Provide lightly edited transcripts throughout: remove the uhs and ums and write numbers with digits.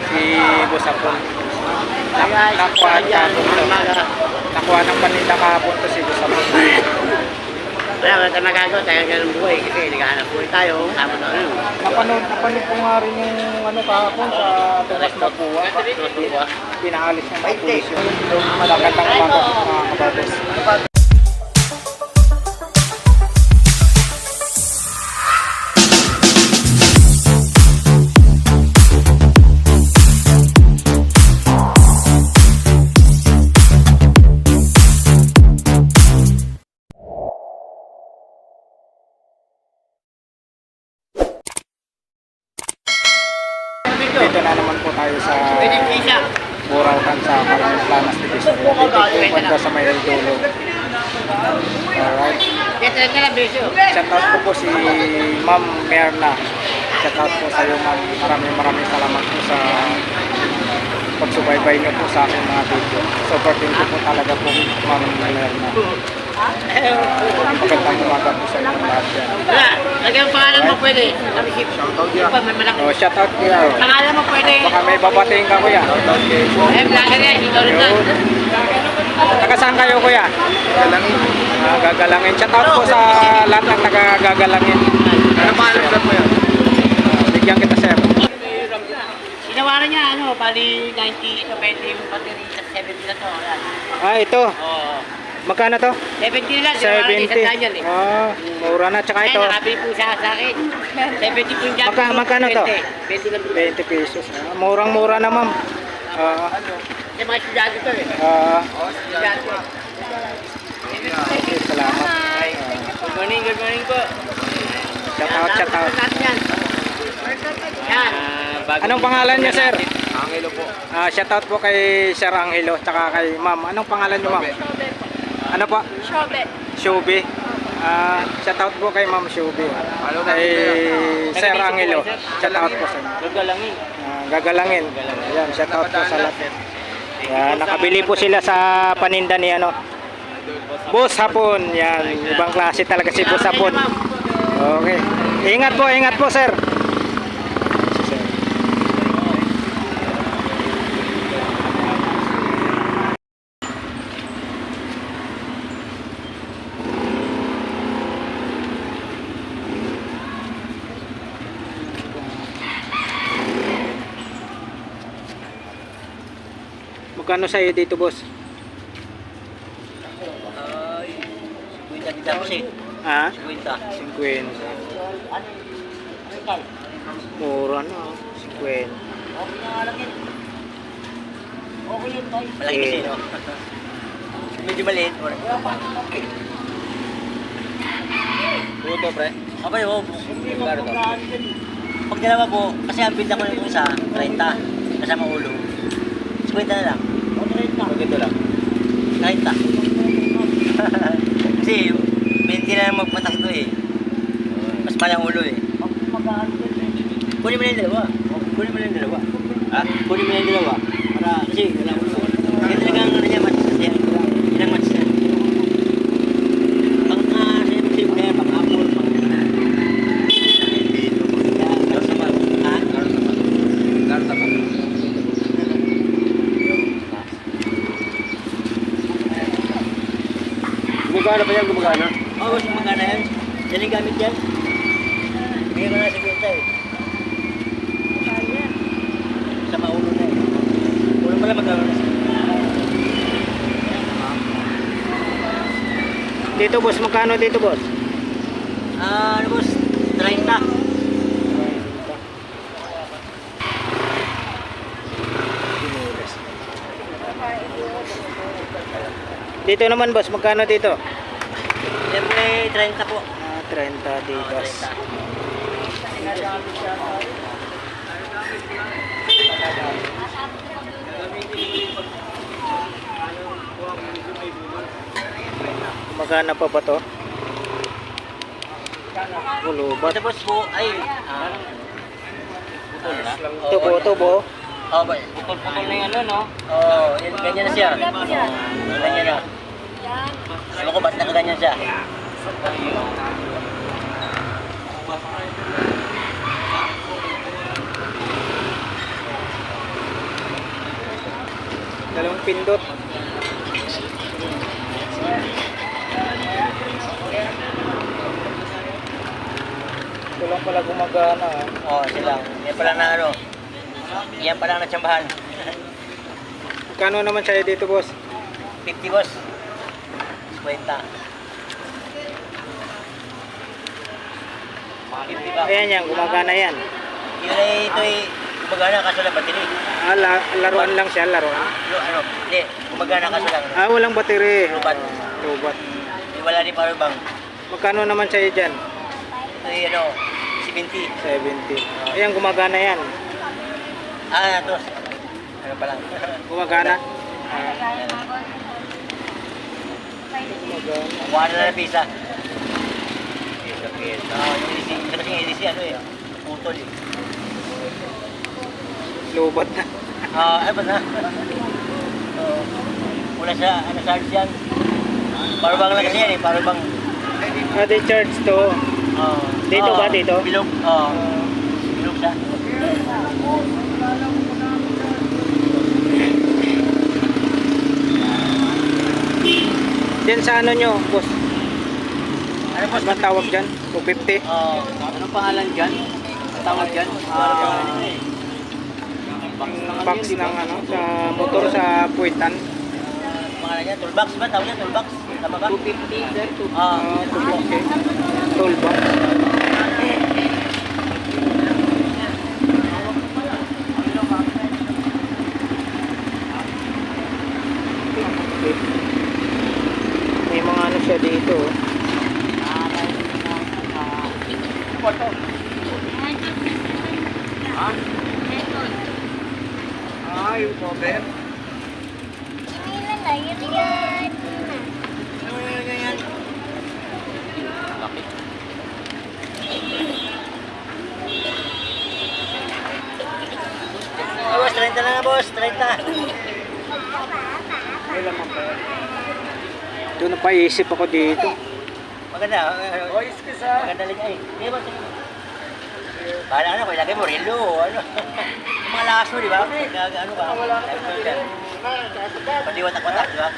Si Boss Apon. Nakuha ng paninda kahapon to si Boss Apon. Kaya wala tayo magagawa, tayo ng buhay kasi naghahanap buhay tayo. Tama na yun. Napanood ko nga rin yung ano kahapon sa Tomas Mapuwa. Pinaalis ng mga pulis yung magandang umaga mga kabatos. Dito na naman po tayo sa Burautan sa Carmen Planas Division. Dito po banda sa may El Dolo. Alright. Shoutout ko po si Ma'am Merna. Shoutout po sa iyo, Ma'am. Maraming salamat po sa pagsubaybay niyo po sa aking mga video. Super thank you po talaga po, Ma'am Merna. Magandang umaga po sa inyo lahat yan. Lagyan ang pangalan mo pwede. Shoutout kuya. Pangalan mo pwede. Baka may babatiin ka kuya. Vlogger yan, ikaw rin lang. Taga saan kayo kuya? Gagalangin. Gagalangin. Shoutout po sa lahat ng taga-gagalangin. Ano pangalan mo po yan? Bigyan kita sir. Sinawaran niya, bali 90, 20 yung battery sa 70 na to. Ito. Oo. Magkano to? 70 lang, sinawaran niya isang daan yan eh. Mura na. Tsaka ito. Nakabili po siya sa akin. 70 po yung jacket. Magkano to? 20 lang. 20 pesos. Murang-mura na ma'am. Yung mga estudyante to eh. Estudyante. Salamat. Good morning po. Shoutout. Yan. Yan. Anong pangalan niyo sir? Angelo po. Shoutout po kay Sir Angelo tsaka kay ma'am. Anong pangalan niyo ma'am? Ano po? Shobe. Shoutout po kay Ma'am Shobe. Kay Sir Angelo. Shoutout po sa inyo. Gagalangin. Gagalangin. Ayan, shoutout po sa lahat. Yan, nakabili po sila sa paninda ni Boss Hapon. Yan, ibang klase talaga si Boss Hapon. Okay. Ingat po sir. Magkano sa'yo dito, boss? Kuwinta dito ako siya. Ha? Kuwinta. 50. Mura na. 50. Malaki kasi, no? Medyo maliit. Puto, pre. Okay, pag dalawa po, kasi ang binta ko yung isa, 30. Kasama ulo. 50 na lang. Maganda lang. 30. Kasi 20 na lang magpatak ito eh. Mas malang ulo eh. Kunin mo na yung dalawa. Ha? Kunin mo na yung dalawa. Para kasi wala ulo. Kaya talagang ano niya, match na yan. Ilang match na. Same player, pang apple, pang Gumagana pa yan, gumagana? Oo, gusto magkana yan. Yan yung gamit yan. Bigyan mo na sa kwenta eh. Sa maulo na eh. Ulo pala magkano na siya. Dito, boss. Magkano dito, boss? Ano boss? 30. Dito naman, boss. Magkano dito? Siyempre, 30 po. 30 dito. 30. Magkano pa ba to? Bulubat. Tapos po, ay, putol na. Tubo. Oo, putol na yung ano, no? Oo, ganyan na siya. Ganyan na. Alam ko ba't nakaganyan siya? Dalawang pindot. Ito lang pala gumagana. Oo, sila. Yan pala na ano. Yan pala na tsambahan. Kano naman sa'yo dito, boss? 50 boss. 50. 50 ba? Ayan yan, gumagana yan. Yun ay ito ay gumagana kaso lang battery. Laruan lang siya, laruan. Ano? Hindi, gumagana kaso lang. Walang battery. Lubat. Lubat. Wala din power bank. Magkano naman sa'yo dyan? Ito ay ano, 70. 70. Ayan, gumagana yan. Ito. Ano pa lang. Gumagana. Kuha na lang pisa. Pisa. Yung EDC. Ito kasi yung EDC ano eh. Putol eh. Lubat na. Ano ba na? Wala siya, ano charge yan. Power bank lang kasi yan eh. Power bank. They charge to. Dito ba? Dito? Bilog. Bilog siya. Diyan sa ano nyo, boss? Ano po? Ano ba tawag dyan? 250? Anong pangalan dyan? Ang tawag dyan? Box ng ano, sa motor sa puwitan. Pangalan dyan? Toolbox ba? Tawag dyan? Toolbox? Tama ba? 250 sir. 250. Toolbox. May mga ano siya dito. Yung cover. Boss, 30 na nga boss, 30. Doon napaisip ako dito. Maganda. Maganda lang ay. Hindi ba? Bahala na ko, ilagay mo relo, ano. Yung mga lakas mo, di ba? Ano ba? Pati watak-watak, di ba?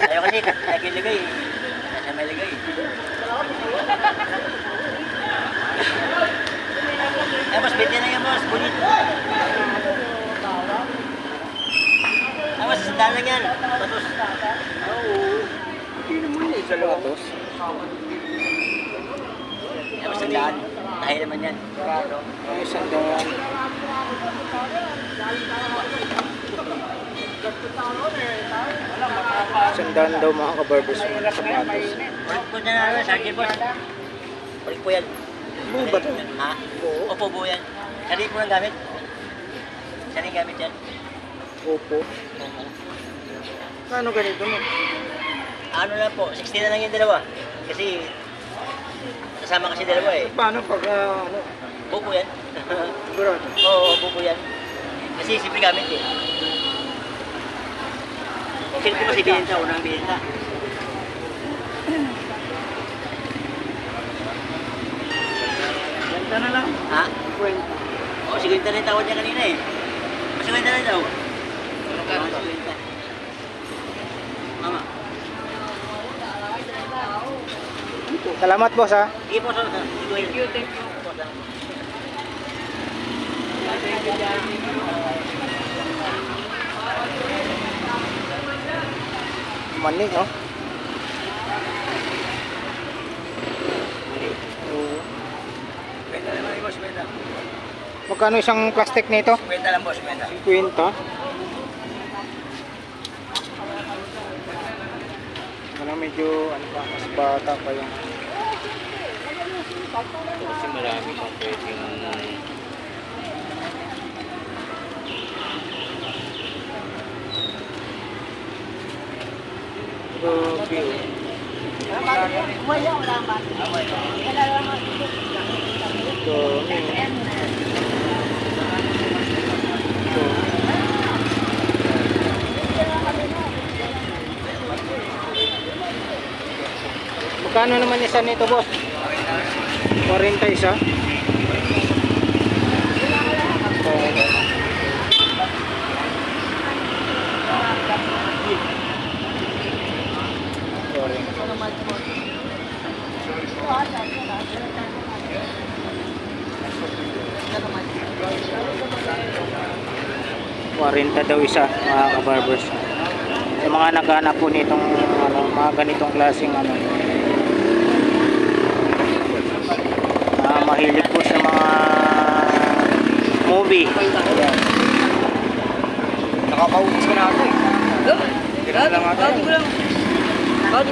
Ayaw kasi, lagi ilagay. Kasi may ilagay. Boss, bete na yan, boss. Bunit. Boss, sandaan lang yan. Batos. Sapatos. Boss, sandaan. Tayo naman yan. Ay, sandaan. Sandaan daw mga kabarbers mo na sapatos. Ulit po dyan na, Sergeant Boss. Ulit po yan. Buo ba ito? Ha? Opo, buo yan. Sari po ng gamit. Sari gamit yan. Opo. Ano ganito mo? Ano lang po, 60 na lang yung dalawa. Kasi, kasama kasi dalawa eh. Paano pag ano? Buo yan. Sigurado. Oo, buo yan. Kasi simple gamit eh. Sino po kasi binenta, unang binenta. Ganda na lang. Ha? Kwenta. Oo, 50 na yung tawad niya kanina eh. Mas 50 na daw. Ano ka? 50. Mama. Salamat boss ha. Sige po, sir. Thank you, thank you. Manig oh. Oo. Kwenta naman boss, kwenta. Magkano isang plastic nito? Kwenta lang boss, kwenta. 50. Ano medyo ano pa, mas bata pa yung Kasi marami kang pwedeng grabe oh. Magkano naman isa nito boss? 40 isa? 40 daw isa, mga kabarbers. Sa mga naghanap po nitong ano, mga ganitong klaseng ano, mahilig po sa mga movie. Ayan. Nakakaubos ka na ito eh. Kailan lang ata. Kati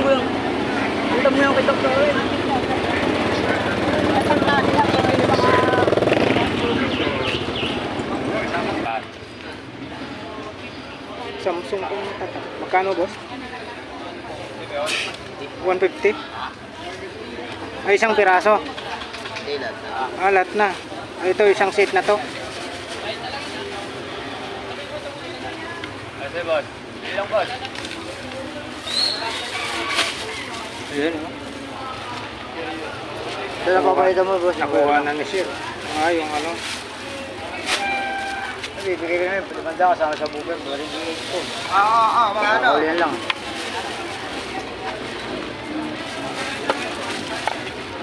ko lang. Punta mo yung kitok sa akin. Samsung po yung tata. Magkano, boss? 150? Ay, isang piraso. Hindi lang. Lahat na. Ito, isang set na to. Kasi boss. Ilang boss? Ayan, oh. Ito na papalitan mo, boss. Nakuha na ni Sir. Yung ano. Bibigay ko namin, pagkanda kasama sa buker, balik ko. Mga ano. Huli yan lang.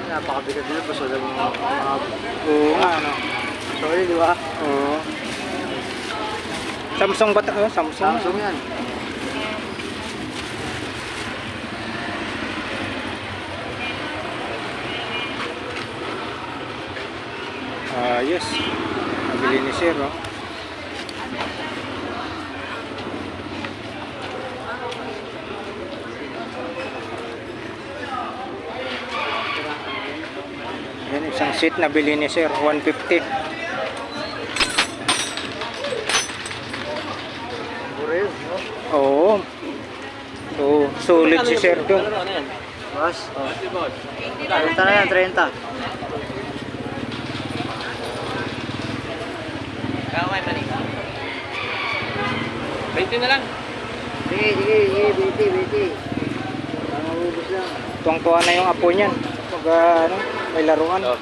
Napakabigat nila, boss. Wala mga Oo nga, ano. sorry, di ba? Oo. Samsung ba? Samsung. Samsung yan. Yes. Nabili ni Sir, oh. Yan, isang seat na bili ni Sir, 150. Puro yun, no? Oo. So, sulit si Sir doon. Boss? 30 na yan, 30. Kamay mali. 20 na lang. Sige, biti. Maubos lang. Tuwang-tuwa na yung apo niyan. Pag ano, may laruan. Oh.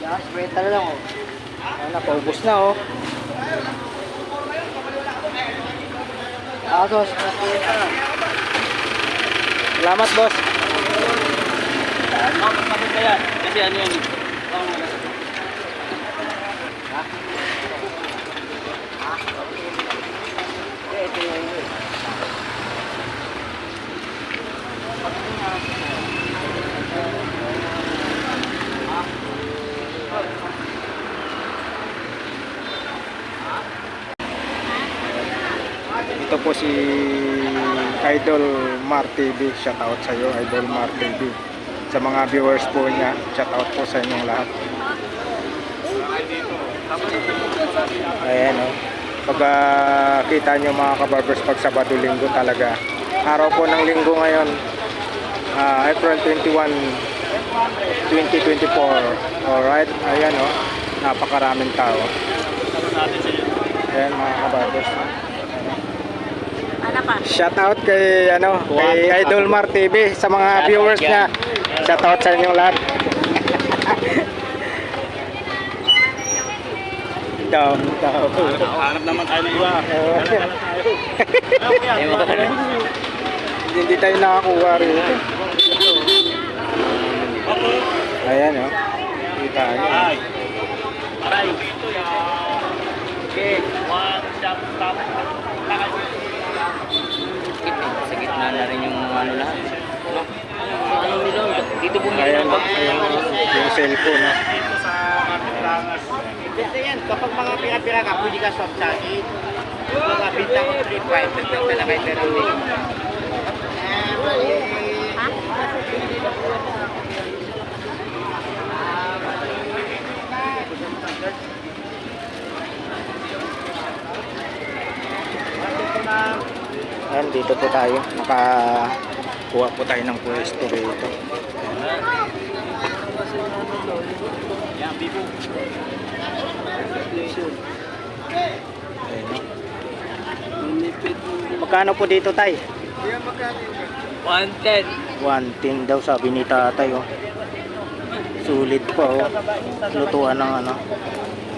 Yan, 20 na lang, oh. Napaubos na, oh. Asos, 20. Salamat, boss. Maganda yan. Kasi ano yan. Ito yung yun. Ito po si Idol Mar TV. Shout out sa iyo, Idol Mar TV. Sa mga viewers po niya, shout out po sa inyong lahat. Ayan, oh. Pag kita nyo mga kabarbers, pag Sabado Linggo talaga. Araw po ng linggo ngayon, April 21, 2024. Alright, ayan, oh. Napakaraming tao. Ayan mga kabarbers. Shout out kay kay Idol Mar TV sa mga viewers niya. Shout out sa inyong lahat. Down. Hanap naman tayo ng iba. Hindi tayo nakakuha rin. Ayan, oh. Kita nyo. Aray. Okay. One shot stop. Sa gitna na rin yung ano lahat. Ano nila? Dito po Ayan, yung cellphone, no? Dito sa Kapitlangas. Dito yan, kapag mga pira-pira ka, pwede ka swap sa akin. Mga binta ko 3.5, nagtagdala kay Terone. Ayan, dito po tayo. Nakakuha po tayo ng pwesto rito. Yan, bibo. Ayan, no? Magkano po dito, tay? 110. 110 daw sabi ni tatay, oh. Sulit pa, oh. Lutuan ng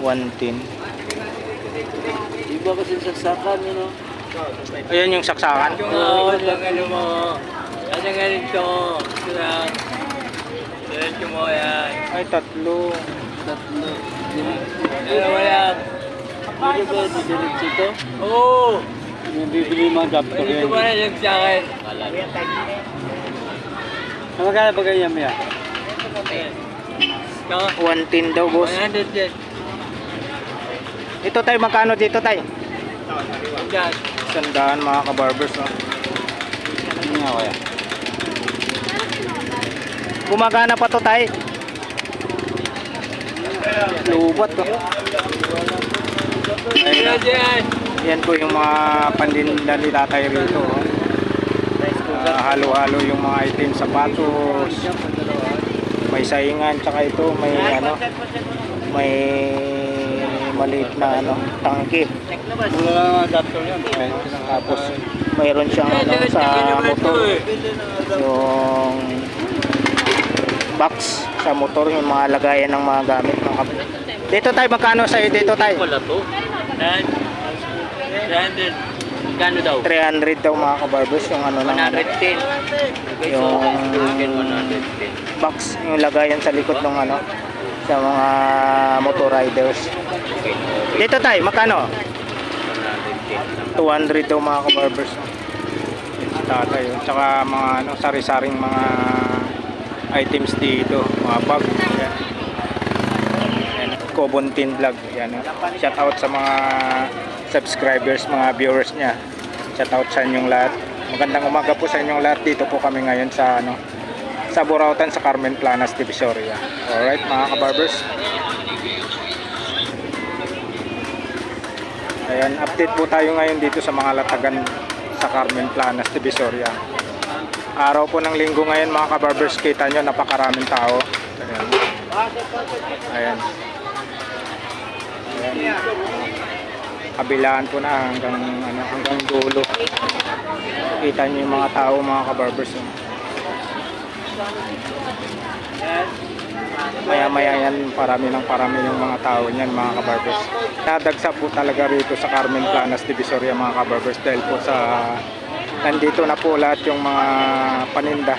110. Iba kasi saksakan, you know? Ayan yung saksakan. Oo, lang ano mo. Ano nga rin ito. Diretso mo yan. Ay, tatlo. Wala. Hindi ba didiretso ito? Oo. Yung bibili mga adapter Ito yan. ba na lang sa akin? Ang magkala ba ganyan mo yan? Ito. 110 daw, boss. 100 din. Ito tayo, magkano dito tayo? Diyan. 100 mga kabarbers. Oh. Ano nga kaya? Gumagana pa to tayo. Lubat to. Ayun dyan. Yan po yung mga pandinda ni tatay rito. Oh. Halo-halo yung mga item, sapatos. May saingan, tsaka ito may ano, may maliit na ano, tangke. Wala lang ang adapter yan. Tapos mayroon siyang ano, sa motor, yung box sa motor, yung mga lagayan ng mga gamit. Dito tayo, magkano sa'yo dito tayo? Wala to. 100. Gano daw? 300 daw mga kabarbers, yung ano ng ano, 110. yung 110. box, yung lagayan sa likod ng ano, sa mga motor riders. Dito tayo, magkano? 200 daw mga kabarbers. Tatay, oh. Tsaka mga ano, sari-saring mga items dito, mga bag. Yan. Yan. Kobontin vlog. Yan. Oh. Shout out sa mga subscribers, mga viewers niya. Shout out sa inyong lahat. Magandang umaga po sa inyong lahat. Dito po kami ngayon sa ano, sa Burautan sa Carmen Planas, Divisoria. Alright mga kabarbers. Ayan, update po tayo ngayon dito sa mga latagan sa Carmen Planas, Divisoria. Araw po ng linggo ngayon mga kabarbers, kita nyo napakaraming tao. Ayan. Ayan. Kabilaan po na hanggang ano, hanggang dulo. Kita nyo yung mga tao mga kabarbers. Maya-maya yan, parami yung mga tao niyan mga kabarbers. Nadagsa po talaga rito sa Carmen Planas, Divisoria mga kabarbers dahil po sa nandito na po lahat yung mga paninda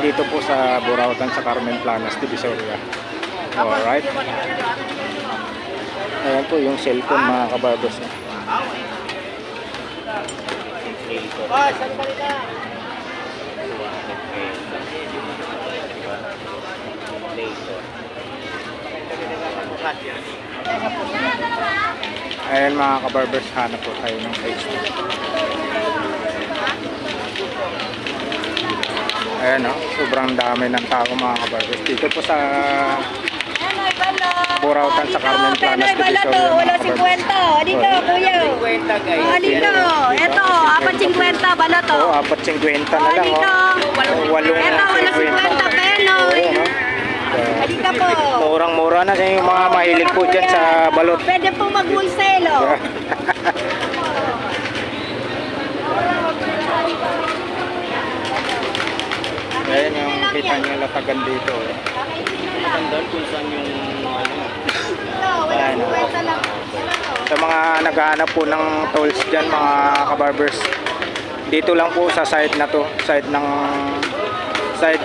dito po sa Burautan sa Carmen Planas, Divisoria. Alright. Ayan po yung cellphone mga kabarbers. Ayan mga kabarbers, hanap po tayo ng Facebook. Ayan o, sobrang dami ng tao mga kabarbers. Dito po sa Burautan sa Carmen Planas, Divisoria. Wala 50. Dito, kuya. 50 guys. Dito. Ito, 4.50 bala to. Oo, 4.50 na lang. Dito. Walong Ito, wala 50 penoy. Dito po. Murang-mura na yung mga mahilig po dyan sa balot. Pwede po mag-wholesale, oh. Ayan yung kita nyo yung latagan dito. Matandaan kung saan yung ano. Ito, wala Ayan, oh. 50 lang. Sa mga naghahanap po ng tolls dyan mga kabarbers, dito lang po sa side na to, side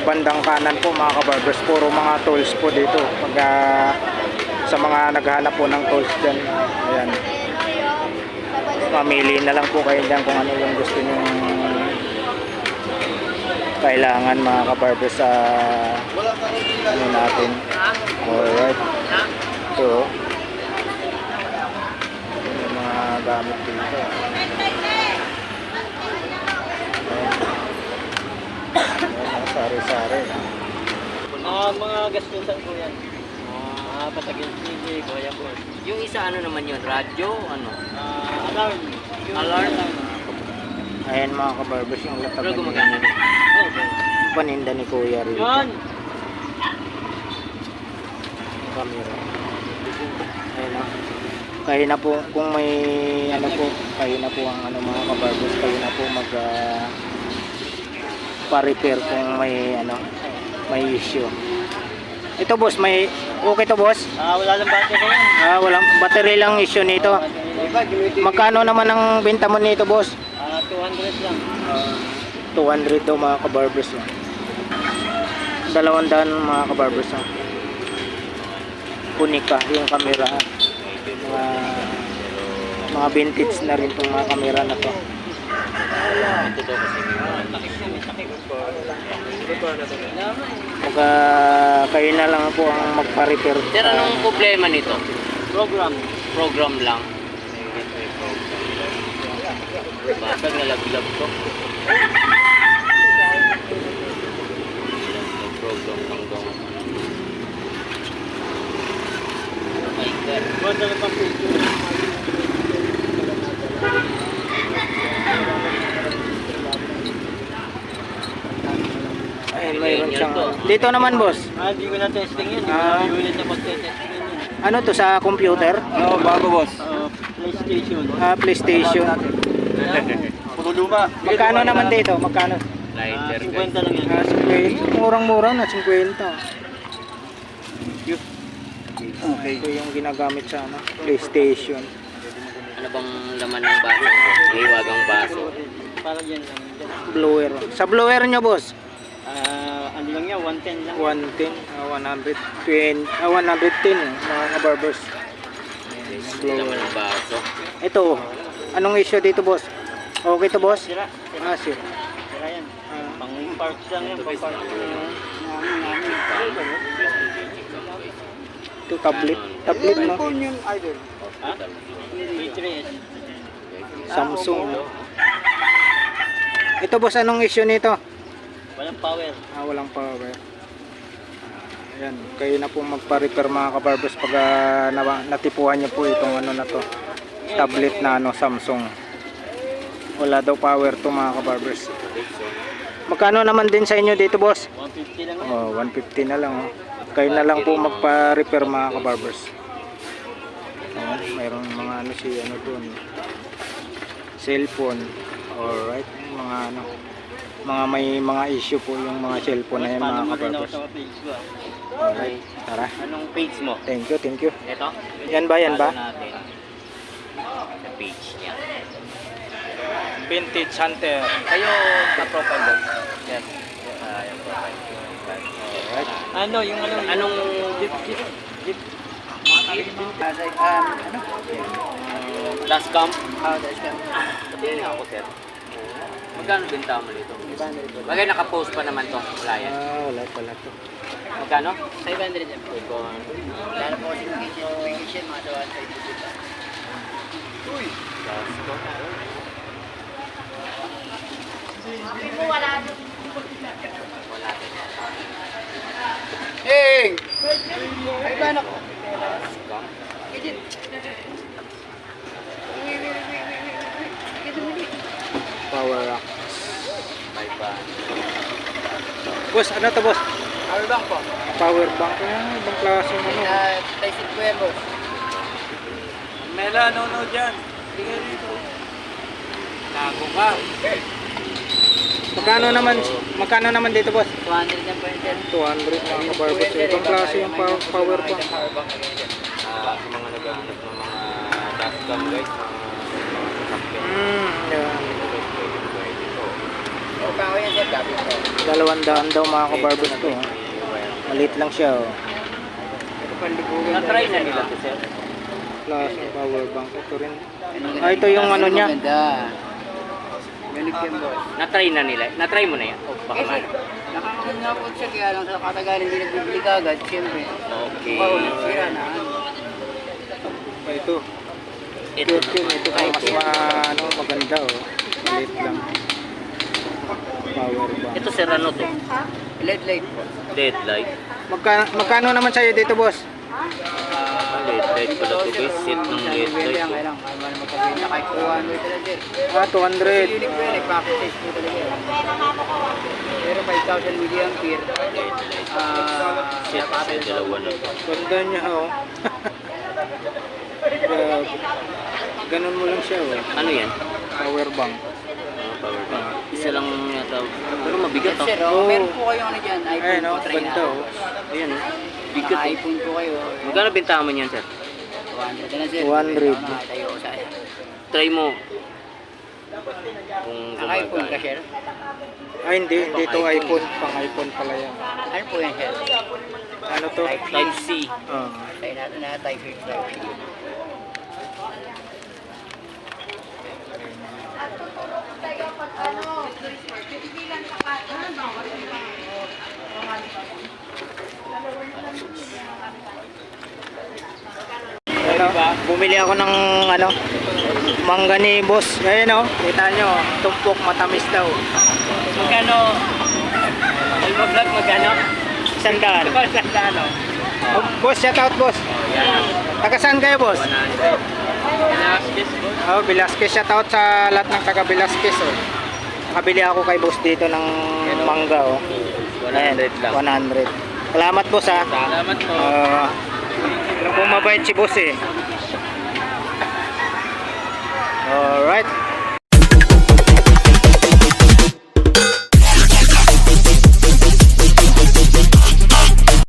bandang kanan po mga kabarbers, puro mga tolls po dito pag sa mga naghahanap po ng tolls dyan. Ayan, mamili na lang po kayo dyan kung ano yung gusto nyo kailangan mga kabarbers sa ano natin. Alright, so yung mga gamit dito. Ayan, sari-sari. Mga gastusan ko yan. Pasagin sige, kuya po. Yung isa ano naman yun? Radyo? Ano? Alarm. Alarm. Ayan mga kabarbers yung Pero latagan gumagana nila. din. Paninda ni Kuya rito. Yun! Camera. Ayan na. Kayo na po kung may ano po, kayo na po ang ano mga kabarbers, kayo na po mag pa-repair kung may ano, may issue. Ito boss, may okay to boss? Wala lang battery ko yan. Walang battery lang issue nito. Magkano naman ang benta mo nito boss? 200 lang. 200 daw mga kabarbers. 200 mga kabarbers. Konica yung camera. Mga vintage na rin itong mga camera na to. Ito daw kasi Pagka kayo na lang po ang magpa-repair. Sir, anong problema nito? Program. Program lang. Basag nalaglag to. Program lang daw. My God. Basta na pang picture. Ay, mayroon siyang... Dito naman, boss. Hindi ko na testing yun. Ah. Hindi ko unit na pag-testing yun. Ano to, sa computer? Oo, bago boss. PlayStation. PlayStation. Puro luma. Magkano naman dito? Magkano? Lighter, 50 guys. lang yan. 50. Murang-mura na, 50. Okay. Ito yung ginagamit sa ano, PlayStation. Ano bang laman ng baso? Hiwagang baso. Para dyan lang. Blower. Sa blower nyo, boss? Ano lang yan, 110 lang. 110, 120, 110 mga kabarbers. Laman ng baso. Ito, anong issue dito, boss? Okay to, boss? Sira. Sir. Sira yan. Pang parts lang yan. Pang parts. Ito, tablet. Tablet, no? yung idol. Ha? B3S. Samsung. Ito, boss, anong issue nito? Walang power. Walang power. Ayan, kayo na po magpa-repair mga kabarbers pag natipuhan nyo po itong ano na to, tablet na ano, Samsung. Wala daw power to mga kabarbers. Magkano naman din sa inyo dito, boss? 150 lang. 150 na lang. Kayo na lang po magpa-repair mga kabarbers. Mayroong mga ano si ano doon, cellphone. Alright, mga ano, mga may mga issue po yung mga cellphone na yan mga kabarbers. Alright, tara. Anong page mo? Thank you. Ito? Yan ba? Follow natin. Sa page niya. Vintage Hunter. Kayo ka-profile doon? Yes. Yung profile. Alright. Ano, yung ano? Anong dashcam? Dashcam. Sabihin nga ako, sir. Magkano benta mo nito? Bagay naka-post pa naman to. Wala yan. Wala pala to. Magkano? 500 yan. Lalo po kasi vacation, mga dawan sa Uy! Dashcam. Wala din. Hey! Ay, ba ako? Dashcam. Power rack. May pa. Boss, ano to, boss? Power bank po. Power bank. Ibang klase ng ano. Tyson po yan, boss. Mela, no dyan. Tingnan dito. Nago ka. Magkano naman dito, boss? 200 yan po yan, sir. 200 mga kabarbers. Ibang klase yung power bank. Sa mga naghahanap ng mga dashcam, guys. Mga sasakyan. Yan. Pagkawa yan, sir. Kapit po. 200 daw mga kabarbers to. Maliit lang siya. Na-try na nila to, sir. Klase power bank. Ito rin. Ito yung ano niya. Ganit yan, boss. Na-try na nila. Na-try mo na yan? O baka man. Nakakaroon nga po siya, kaya lang sa katagalan hindi nagbibili kagad, siyempre. Okay. Sira na. Ito. Ito Ito mas maganda maliit lang. Power bank. Ito, sir, ano to? LED light po. LED light. Magkano naman sa'yo dito, boss? LED light pala to, guys. Set ng LED light. Kailang, kaya mo magpapinta kahit 200 talaga, sir. 200. Unique po yan, package size po talaga yan. Pero 5,000 milliampere. Set kasi dalawa na to. Ganda niya, Grabe. Ganun mo lang siya, Ano yan? Power bank. Power bank. Isa lang yata. Pero mabigat, Sir, meron po kayo ano dyan, iPhone Ayun, po, try ganda, na. Ayan, bigat. iPhone po kayo. Magkano bentahan mo niyan, sir? 200 na, sir. 200. Tayo sa Try mo. Kung Ang iPhone ka, gumagana. sir? Ay, hindi. Dito iPhone. Pang iPhone pala yan. Ano po yan, sir? Ano to? Type C. Oh. Tayo natin na type A. Ano, bumili ako ng ano, mangga ni boss. Ayun oh, kita nyo, tumpok matamis daw. Magkano? Alba Vlog, magkano? Sandaan. Magkano? Oh, boss, shout out boss. Taga saan kayo boss? Velasquez, boss. Oh, Velasquez, shout out sa lahat ng taga Velasquez oh. Nakabili ako kay boss dito ng mangga oh. 100 lang. 100. Salamat boss ha. Salamat po. Alam kong mabait si boss eh. Alright.